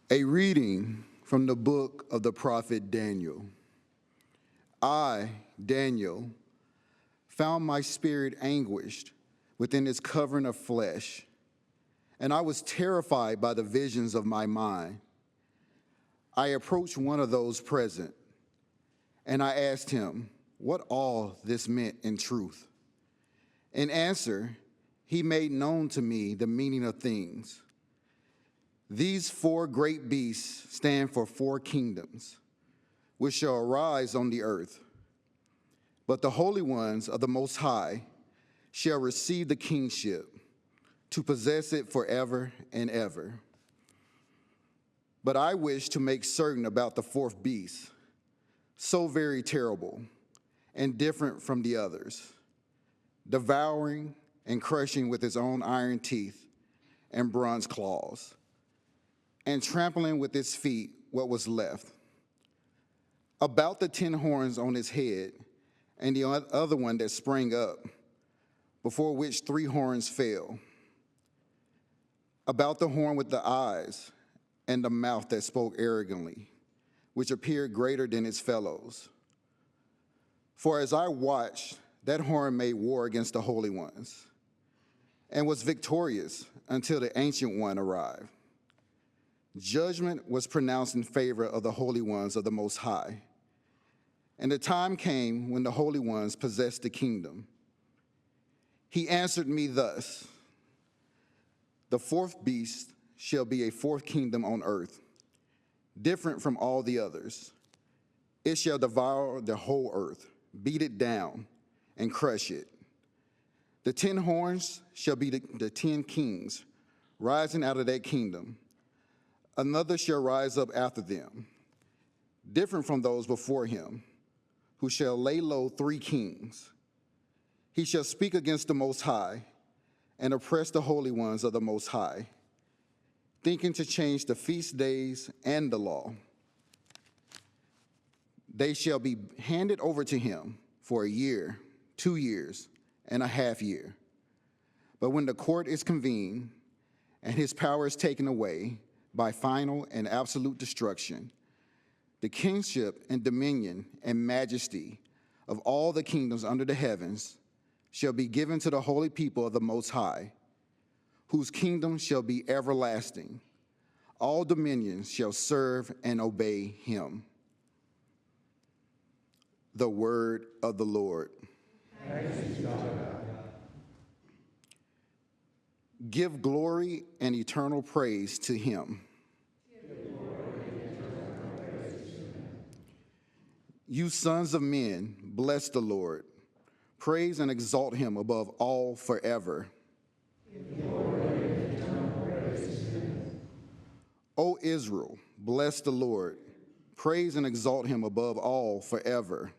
A reading from the book of the prophet Daniel. I, Daniel, found my spirit anguished within its covering of flesh, and I was terrified by the visions of my mind. I approached one of those present, and I asked him what all this meant in truth. In answer, he made known to me the meaning of things. These four great beasts stand for four kingdoms, which shall arise on the earth. But the holy ones of the Most High shall receive the kingship to possess it forever and ever. But I wish to make certain about the fourth beast, so very terrible and different from the others, devouring and crushing with its own iron teeth and bronze claws, and trampling with its feet what was left. About the 10 horns on its head, and the other one that sprang up, before which 3 horns fell. About the horn with the eyes, and the mouth that spoke arrogantly, which appeared greater than its fellows. For as I watched, that horn made war against the holy ones, and was victorious until the Ancient One arrived. Judgment was pronounced in favor of the holy ones of the Most High, and the time came when the holy ones possessed the kingdom. He answered me thus: the fourth beast shall be a fourth kingdom on earth, different from all the others. It shall devour the whole earth, beat it down, and crush it. The 10 horns shall be the 10 kings rising out of that kingdom. Another shall rise up after them, different from those before him, who shall lay low 3 kings. He shall speak against the Most High and oppress the holy ones of the Most High, thinking to change the feast days and the law. They shall be handed over to him for a year, 2 years, and a half year. But when the court is convened and his power is taken away by final and absolute destruction, the kingship and dominion and majesty of all the kingdoms under the heavens shall be given to the holy people of the Most High, whose kingdom shall be everlasting. All dominions shall serve and obey him. The word of the Lord. Thanks be to God. Give glory and eternal praise to him. You sons of men, bless the Lord. Praise and exalt him above all forever. O Israel, bless the Lord. Praise and exalt him above all forever.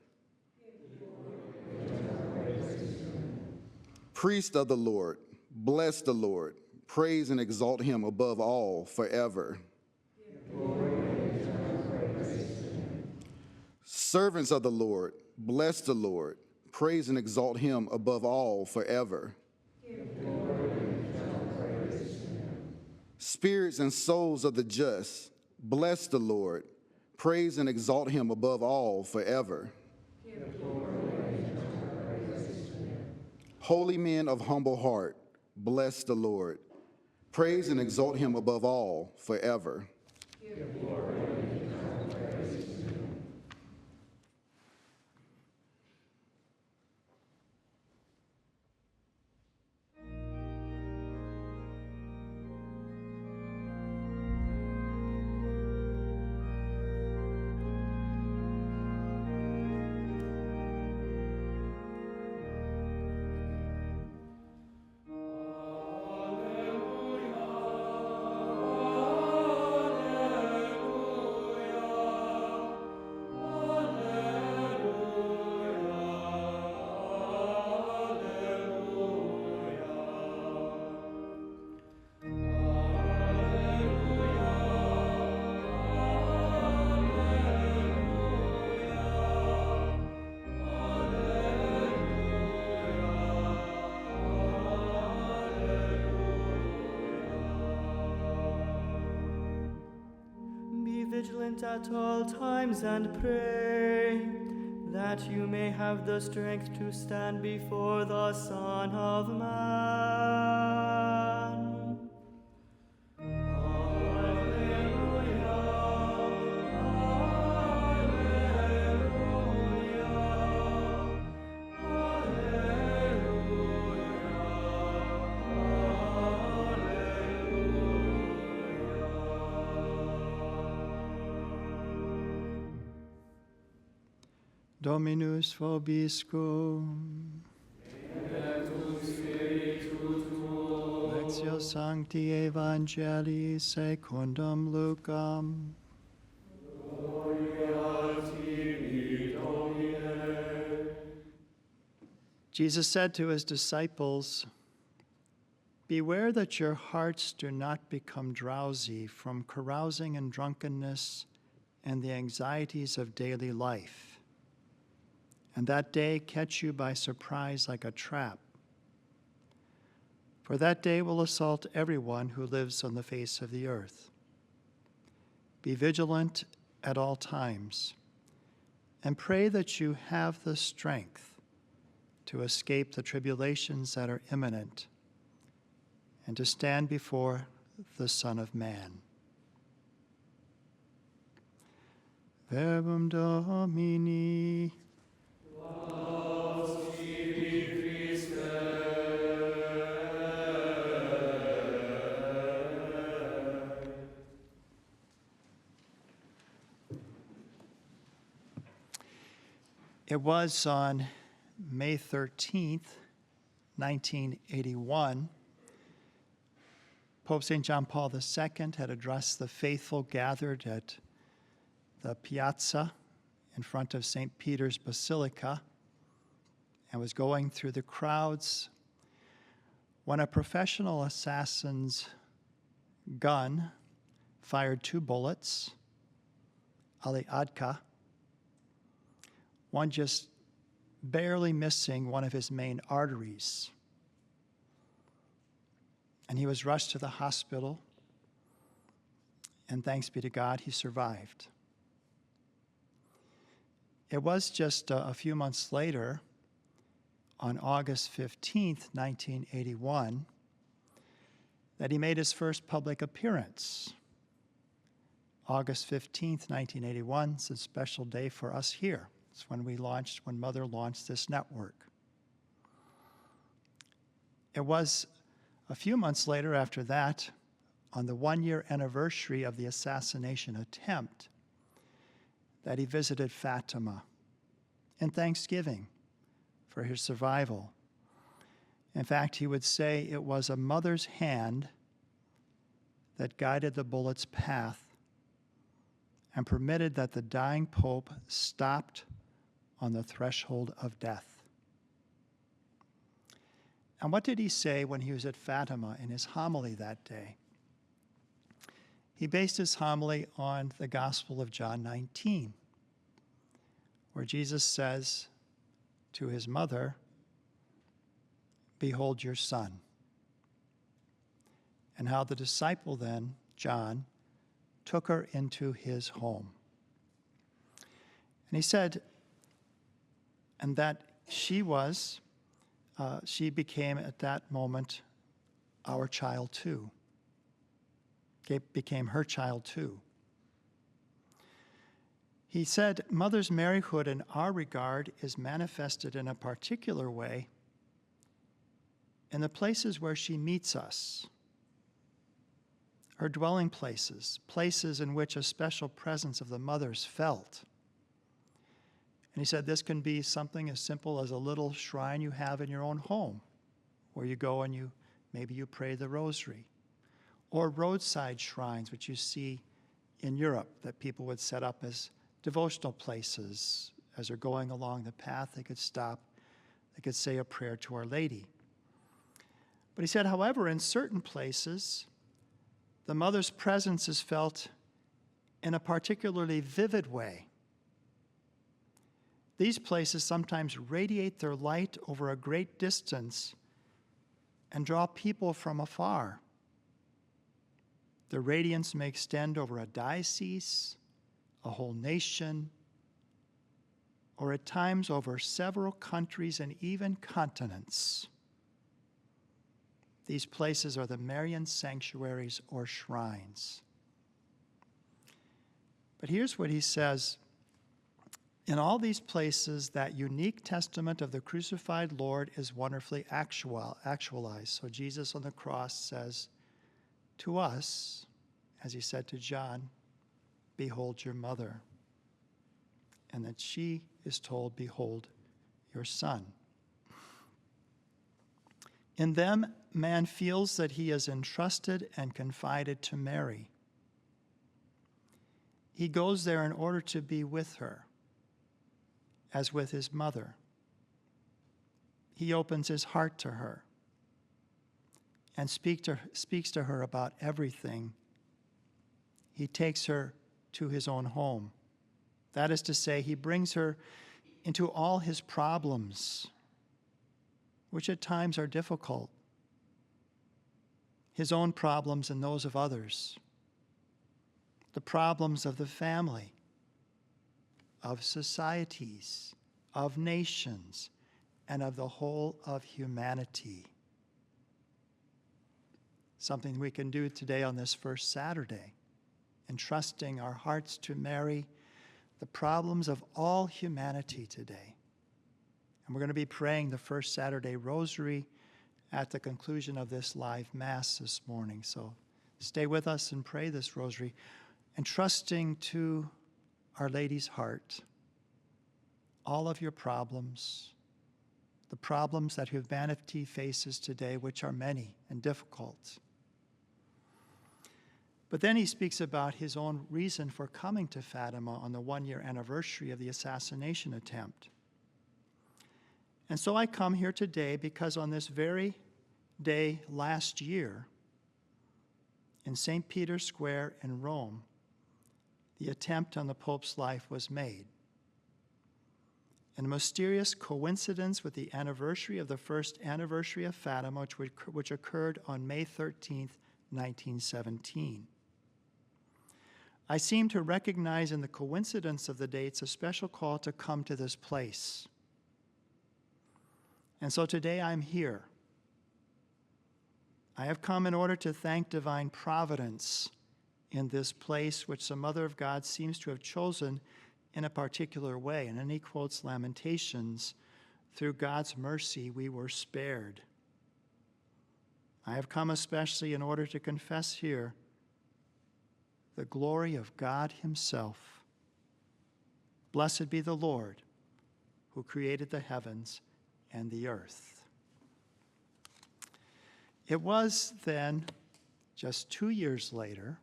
Priest of the Lord, bless the Lord. Praise and exalt him above all forever. Servants of the Lord, bless the Lord. Praise and exalt him above all forever. Spirits and souls of the just, bless the Lord. Praise and exalt him above all forever. Holy men of humble heart, bless the Lord. Praise and exalt him above all forever. vigilant at all times and pray, that you may have the strength to stand before the Son of Man. Dominus vobiscum. Lectio Sancti Evangelii secundum Lucam. Jesus said to his disciples, "Beware that your hearts do not become drowsy from carousing and drunkenness and the anxieties of daily life, and that day catch you by surprise like a trap. For that day will assault everyone who lives on the face of the earth. Be vigilant at all times, and pray that you have the strength to escape the tribulations that are imminent and to stand before the Son of Man." Verbum Domini. It was on May 13th, 1981, Pope St. John Paul II had addressed the faithful gathered at the piazza in front of St. Peter's Basilica and was going through the crowds when a professional assassin's gun fired 2 bullets, Ali Adka, one just barely missing one of his main arteries. And he was rushed to the hospital, and thanks be to God, he survived. It was just a few months later, on August 15th, 1981, that he made his first public appearance. August 15th, 1981 is a special day for us here. It's when when Mother launched this network. It was a few months later after that, on the 1-year anniversary of the assassination attempt, that he visited Fatima in thanksgiving for his survival. In fact, he would say it was a mother's hand that guided the bullet's path and permitted that the dying pope stopped on the threshold of death. And what did he say when he was at Fatima in his homily that day? He based his homily on the Gospel of John 19, where Jesus says to his mother, "Behold your son." And how the disciple then, John, took her into his home. And he said, and that she became at that moment our child too. Became her child too. He said, Mother's Maryhood in our regard is manifested in a particular way in the places where she meets us, her dwelling places, places in which a special presence of the mother's felt. And he said this can be something as simple as a little shrine you have in your own home, where you go and maybe you pray the rosary, or roadside shrines, which you see in Europe that people would set up as devotional places. As they're going along the path, they could stop, they could say a prayer to Our Lady. But he said, however, in certain places, the mother's presence is felt in a particularly vivid way. These places sometimes radiate their light over a great distance and draw people from afar. The radiance may extend over a diocese, a whole nation, or at times over several countries and even continents. These places are the Marian sanctuaries or shrines. But here's what he says. In all these places, that unique testament of the crucified Lord is wonderfully actualized. So Jesus on the cross says to us, as he said to John, "Behold your mother." And that she is told, "Behold your son." In them, man feels that he is entrusted and confided to Mary. He goes there in order to be with her, as with his mother. He opens his heart to her and speaks to her about everything. He takes her to his own home. That is to say, he brings her into all his problems, which at times are difficult, his own problems and those of others, the problems of the family, of societies, of nations, and of the whole of humanity. Something we can do today on this first Saturday, entrusting our hearts to Mary, the problems of all humanity today. And we're going to be praying the first Saturday rosary at the conclusion of this live Mass this morning. So stay with us and pray this rosary, entrusting to Our Lady's heart all of your problems, the problems that humanity faces today, which are many and difficult. But then he speaks about his own reason for coming to Fatima on the one-year anniversary of the assassination attempt. And so I come here today because on this very day last year, in St. Peter's Square in Rome, the attempt on the Pope's life was made. And a mysterious coincidence with the anniversary of the first anniversary of Fatima, which occurred on May 13th, 1917. I seem to recognize in the coincidence of the dates a special call to come to this place. And so today I'm here. I have come in order to thank divine providence in this place which the Mother of God seems to have chosen in a particular way. And then he quotes Lamentations, "Through God's mercy we were spared." I have come especially in order to confess here the glory of God himself. Blessed be the Lord who created the heavens and the earth. It was then, just 2 years later,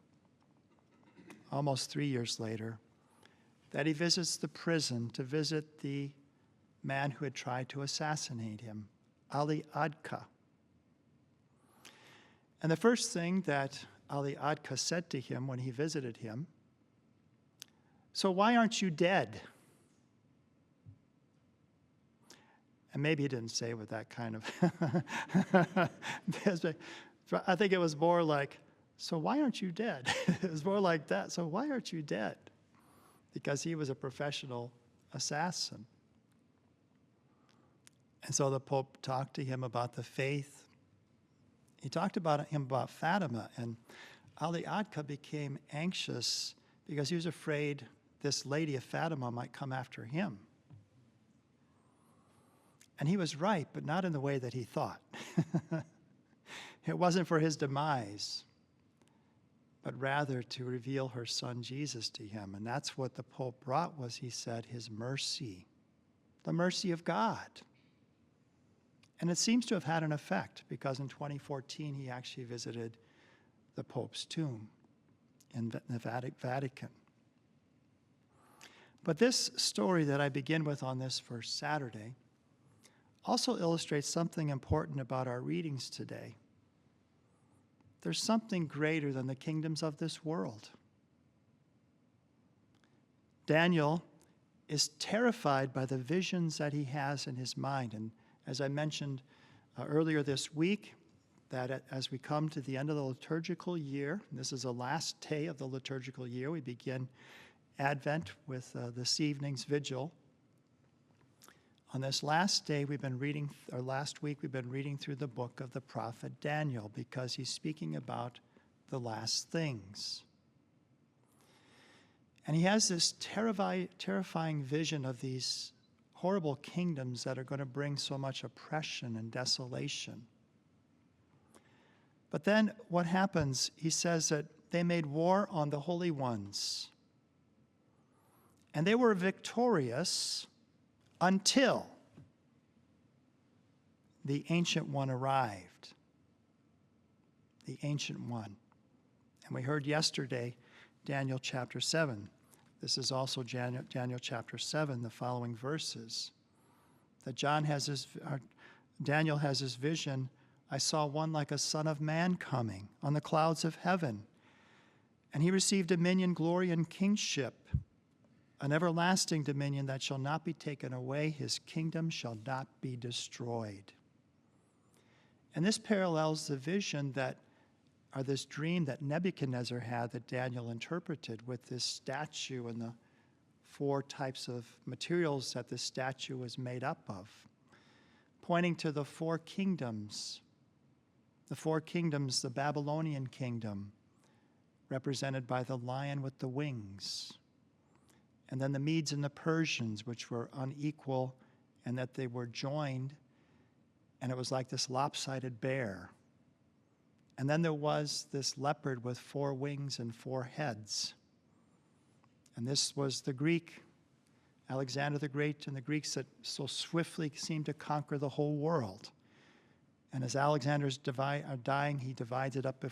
almost 3 years later, that he visits the prison to visit the man who had tried to assassinate him, Ali Adka. And the first thing that Ali Adka said to him when he visited him, "So why aren't you dead?" And maybe he didn't say it with that kind of, I think it was more like, "So why aren't you dead?" It was more like that. "So why aren't you dead?" Because he was a professional assassin. And so the Pope talked to him about the faith. He talked about him about Fatima, and Ali Adka became anxious because he was afraid this lady of Fatima might come after him. And he was right, but not in the way that he thought. It wasn't for his demise, but rather to reveal her son Jesus to him. And that's what the Pope brought was, he said, his mercy, the mercy of God. And it seems to have had an effect because in 2014 he actually visited the Pope's tomb in the Vatican. But this story that I begin with on this first Saturday also illustrates something important about our readings today. There's something greater than the kingdoms of this world. Daniel is terrified by the visions that he has in his mind. And as I mentioned earlier this week, that as we come to the end of the liturgical year, this is the last day of the liturgical year, we begin Advent with this evening's vigil. On this last day, last week, we've been reading through the book of the prophet Daniel because he's speaking about the last things. And he has this terrifying vision of these horrible kingdoms that are going to bring so much oppression and desolation. But then what happens, he says that they made war on the holy ones. And they were victorious until the Ancient One arrived. The Ancient One. And we heard yesterday Daniel chapter 7. This is also Daniel chapter 7, the following verses. That Daniel has this vision. I saw one like a son of man coming on the clouds of heaven. And he received dominion, glory, and kingship, an everlasting dominion that shall not be taken away. His kingdom shall not be destroyed. And this parallels the vision this dream that Nebuchadnezzar had that Daniel interpreted with this statue and the 4 types of materials that the statue was made up of, pointing to the 4 kingdoms. The 4 kingdoms, the Babylonian kingdom, represented by the lion with the wings, and then the Medes and the Persians, which were unequal, and that they were joined, and it was like this lopsided bear. And then there was this leopard with 4 wings and 4 heads. And this was the Greek, Alexander the Great, and the Greeks that so swiftly seemed to conquer the whole world. And as Alexander's dying, he divides it up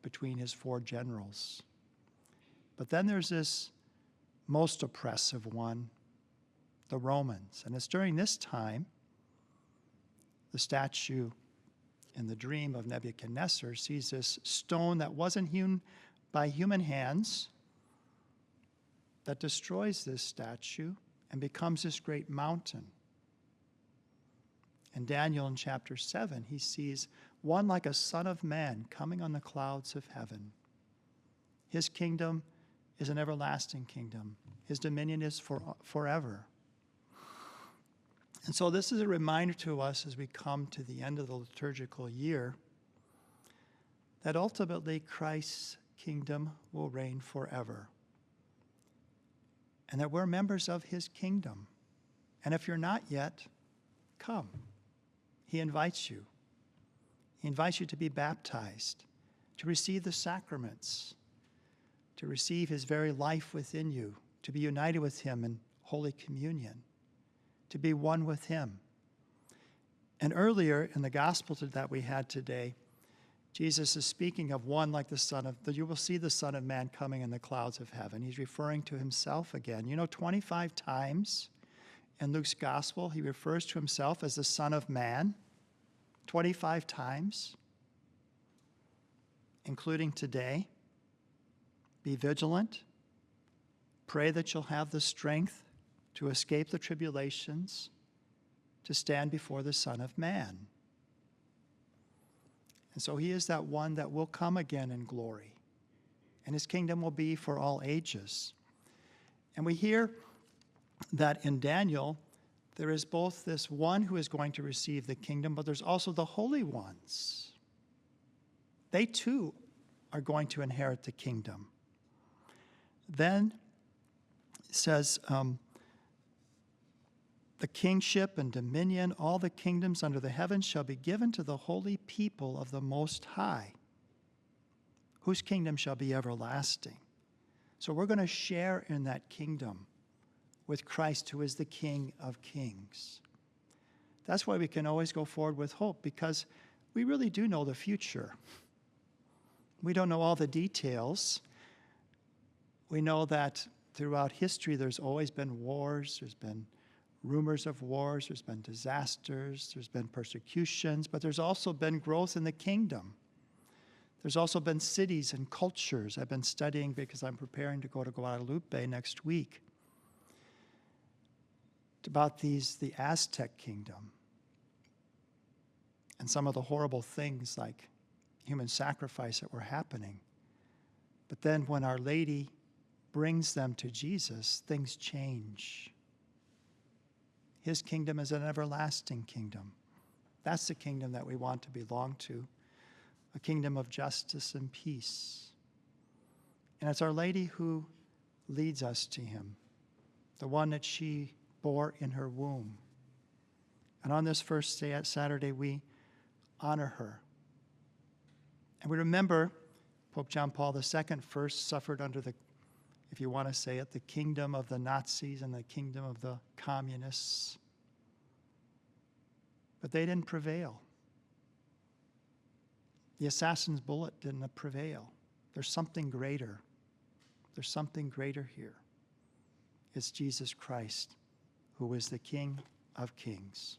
between his 4 generals. But then there's this most oppressive one, the Romans. And it's during this time, the statue in the dream of Nebuchadnezzar sees this stone that wasn't hewn by human hands that destroys this statue and becomes this great mountain. And Daniel in chapter 7, he sees one like a son of man coming on the clouds of heaven. His kingdom is an everlasting kingdom. His dominion is forever. And so this is a reminder to us as we come to the end of the liturgical year that ultimately Christ's kingdom will reign forever. And that we're members of his kingdom. And if you're not yet, come. He invites you. He invites you to be baptized, to receive the sacraments, to receive his very life within you, to be united with him in Holy Communion, to be one with him. And earlier in the gospel that we had today, Jesus is speaking of one like you will see the Son of Man coming in the clouds of heaven. He's referring to himself again. 25 times in Luke's gospel, he refers to himself as the Son of Man, 25 times, including today. Be vigilant. Pray that you'll have the strength to escape the tribulations, to stand before the Son of Man. And so he is that one that will come again in glory, and his kingdom will be for all ages. And we hear that in Daniel, there is both this one who is going to receive the kingdom, but there's also the holy ones. They too are going to inherit the kingdom. Then it says, the kingship and dominion, all the kingdoms under the heavens shall be given to the holy people of the Most High, whose kingdom shall be everlasting. So we're going to share in that kingdom with Christ, who is the King of Kings. That's why we can always go forward with hope, because we really do know the future. We don't know all the details. We know that throughout history there's always been wars, there's been rumors of wars, there's been disasters, there's been persecutions, but there's also been growth in the kingdom. There's also been cities and cultures. I've been studying because I'm preparing to go to Guadalupe next week. About the Aztec kingdom and some of the horrible things like human sacrifice that were happening. But then when Our Lady brings them to Jesus, things change. His kingdom is an everlasting kingdom. That's the kingdom that we want to belong to, a kingdom of justice and peace. And it's Our Lady who leads us to him, the one that she bore in her womb. And on this first Saturday, we honor her. And we remember Pope John Paul II first suffered under the, if you want to say it, the kingdom of the Nazis and the kingdom of the communists. But they didn't prevail. The assassin's bullet didn't prevail. There's something greater. There's something greater here. It's Jesus Christ, who is the King of Kings.